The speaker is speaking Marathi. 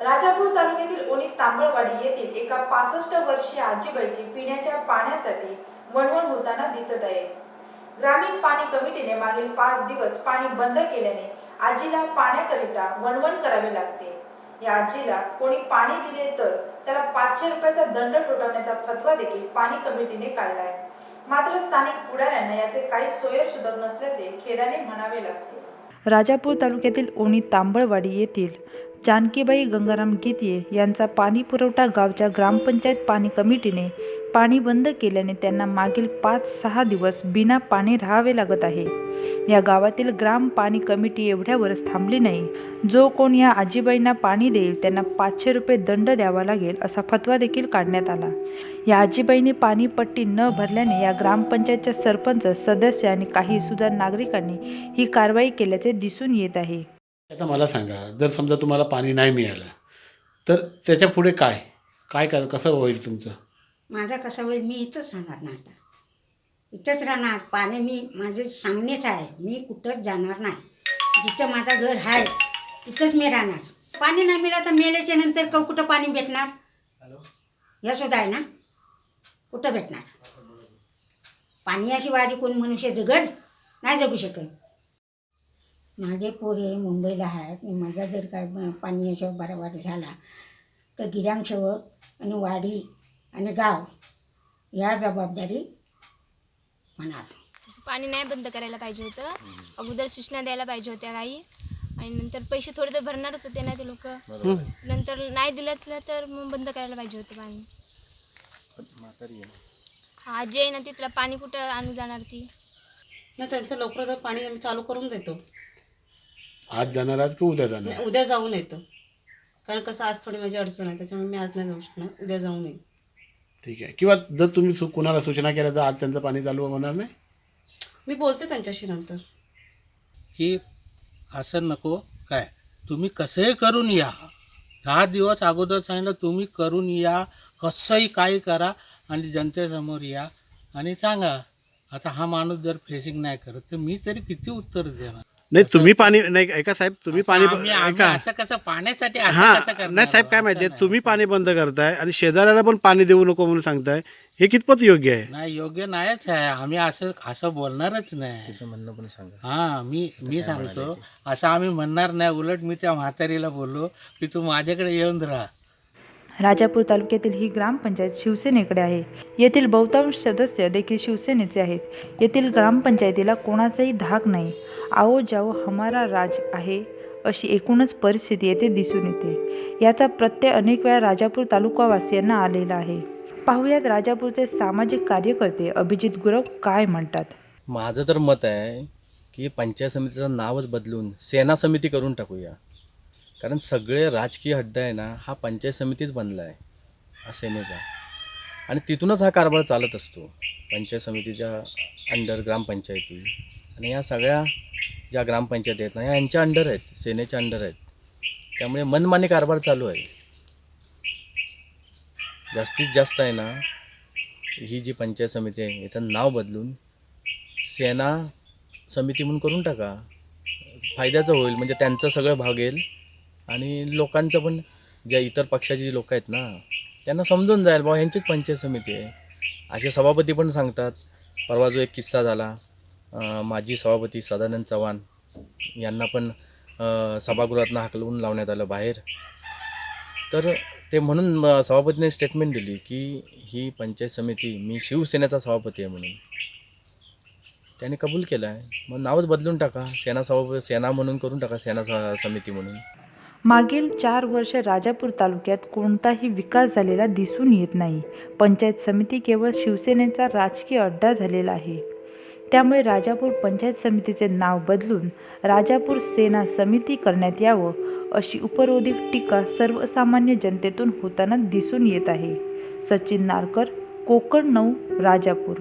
राजापूर तालुक्यातील ओणी तांबळवाडी येथील एका 65 वर्षीय आजीबाईची पिण्याच्या पाण्यासाठी वणवण होताना दिसत आहे। ग्रामीण पाणी कमिटीने मागील 5 दिवस पाणी बंद केल्याने आजीला पाण्याकरिता वणवण करावी लागते। या आजीला कोणी पाणी दिले तर त्याला 500 रुपयाचा दंड ठोठावण्याचा फतवा देखील पाणी कमिटीने काढला आहे। मात्र स्थानिक पुढाऱ्यांना याचे काही सोयसुद्धा नसल्याचे खेदाने म्हणावे लागते। राजापूर तालुक्यातील ओणी तांबळवाडी येथील जानकीबाई गंगाराम गीते यांचा पाणी पुरवठा गावच्या ग्रामपंचायत पाणी कमिटीने पाणी बंद केल्याने त्यांना मागील 5-6 दिवस बिना पाणी राहावे लागत आहे। या गावातील ग्राम पाणी कमिटी एवढ्यावरच थांबली नाही, जो कोण या आजीबाईंना पाणी देईल त्यांना 500 रुपये दंड द्यावा लागेल असा फतवा देखील काढण्यात आला। या आजीबाईंनी पाणी पट्टी न भरल्याने या ग्रामपंचायतच्या सरपंच, सदस्य आणि काही सुद्धा नागरिकांनी ही कारवाई केल्याचे दिसून येत आहे। आता मला सांगा, जर समजा तुम्हाला पाणी नाही मिळालं तर त्याच्या पुढे काय काय कसं होईल तुमचं? माझा कसं होईल? मी इथंच राहणार ना, आता इथंच राहणार। पाणी मी माझे सांगणेच आहे, मी कुठंच जाणार नाही। जिथं माझं घर आहे तिथंच मी राहणार। पाणी नाही मिळालं तर मेल्याच्या नंतर कुठं पाणी भेटणार? या सुद्धा आहे ना, कुठं भेटणार? पाण्याशिवाय कोण मनुष्य जगल? नाही जगू शकत। माझे पोरे मुंबईला आहेत आणि माझा जर काय पाणी याच्यावर बरावाट झाला तर गिरामसेवक आणि वाडी आणि गाव या जबाबदारी होणार। पाणी नाही बंद करायला पाहिजे होतं, अगोदर सूचना द्यायला पाहिजे होत्या काही, आणि नंतर पैसे थोडे तर भरणारच होते ना ते लोक, नंतर नाही दिलं तर मग बंद करायला पाहिजे होतं पाणी। आजी आहे ना, तिथलं पाणी कुठं आणून जाणार ती? नाही, त्यांचं लवकर पाणी आम्ही चालू करून देतो। आज जाणार आहात की उद्या जाणार? उद्या जाऊन येतो, कारण कसं आज थोडी माझी अडचण आहे, त्याच्यामुळे मी आज नाही जाऊ शकणार, उद्या जाऊन येईल। ठीक आहे। किंवा जर तुम्ही कुणाला सूचना केल्या तर आज त्यांचं पाणी चालू होणार नाही? मी बोलते त्यांच्याशी नंतर की असं नको, काय तुम्ही कसंही करून या, 10 दिवस अगोदर सांगितलं तुम्ही करून या, कसंही काही करा आणि जनतेसमोर या आणि सांगा। आता हा माणूस जर फेसिंग नाही करत तर मी तरी किती उत्तर देणार? नाही, तुम्ही पाणी नाही ऐका साहेब, तुम्ही पाणी ऐका, असं कसं पाण्यासाठी असं हां कसं करणार? नाही साहेब, काय माहिती आहे, तुम्ही पाणी बंद करताय आणि शेजाऱ्याला पण पाणी देऊ नको म्हणून सांगताय, हे कितपत योग्य आहे? नाही, योग्य नाहीच आहे। आम्ही असं बोलणारच नाही। तिचं म्हणणं पण सांगा। हां, मी सांगतो असं आम्ही म्हणणार नाही। उलट मी त्या म्हातारीला बोललो की तू माझ्याकडे येऊन राहा। राजापूर तालुक्यातील ही ग्रामपंचायत शिवसेनेकडे आहे। येथील बहुतांश सदस्य देखील शिवसेनेचे आहेत। येथील ग्रामपंचायतीला कोणाचाही धाक नाही। आओ जाओ हमारा राज आहे अशी एकूणच परिस्थिती येथे दिसून येते। याचा प्रत्यय अनेक वेळा राजापूर तालुकावासियांना आलेला आहे। पाहुयात राजापूरचे सामाजिक कार्यकर्ते अभिजित गुरव काय म्हणतात। माझं तर मत आहे की पंचायत समितीचं नावच बदलून सेना समिती करून टाकूया, कारण सगळे राजकीय हड्डा आहे ना, हा पंचायत समितीच बनला आहे हा सेनेचा, आणि तिथूनच हा कारभार चालत असतो। पंचायत समितीच्या अंडर ग्रामपंचायती आणि या सगळ्या ज्या ग्रामपंचायती आहेत ना, ह्या यांच्या अंडर आहेत, सेनेच्या अंडर आहेत। त्यामुळे मनमानी कारभार चालू आहे। जास्तीत जास्त आहे ना, ही जी पंचायत समिती आहे याचं नाव बदलून सेना समिती म्हणून करून टाका, फायद्याचं होईल। म्हणजे त्यांचं सगळं भागेल आणि लोकांचं पण, ज्या इतर पक्षाची लोक आहेत ना त्यांना समजून जाईल बाबा ह्यांचीच पंचायत समिती आहे। असे सभापती पण सांगतात। परवा जो एक किस्सा झाला, माजी सभापती सदानंद चव्हाण यांना पण सभागृहातून हाकलवून लावण्यात आलं बाहेर। तर ते म्हणून सभापतीने स्टेटमेंट दिली की ही पंचायत समिती, मी शिवसेनेचा सभापती आहे म्हणून त्याने कबूल केलं आहे। मग नावच बदलून टाका, सेना म्हणून करून टाका, सेना समिती म्हणून। मागील 4 वर्ष राजापूर तालुक्यात कोणताही विकास झालेला दिसून येत नाही। पंचायत समिती केवळ शिवसेनेचा राजकीय अड्डा झालेला आहे। त्यामुळे राजापूर पंचायत समितीचे नाव बदलून राजापूर सेना समिती करण्यात यावं अशी उपरोधिक टीका सर्वसामान्य जनतेतून होताना दिसून येत आहे। सचिन नारकर, कोकण 9, राजापूर।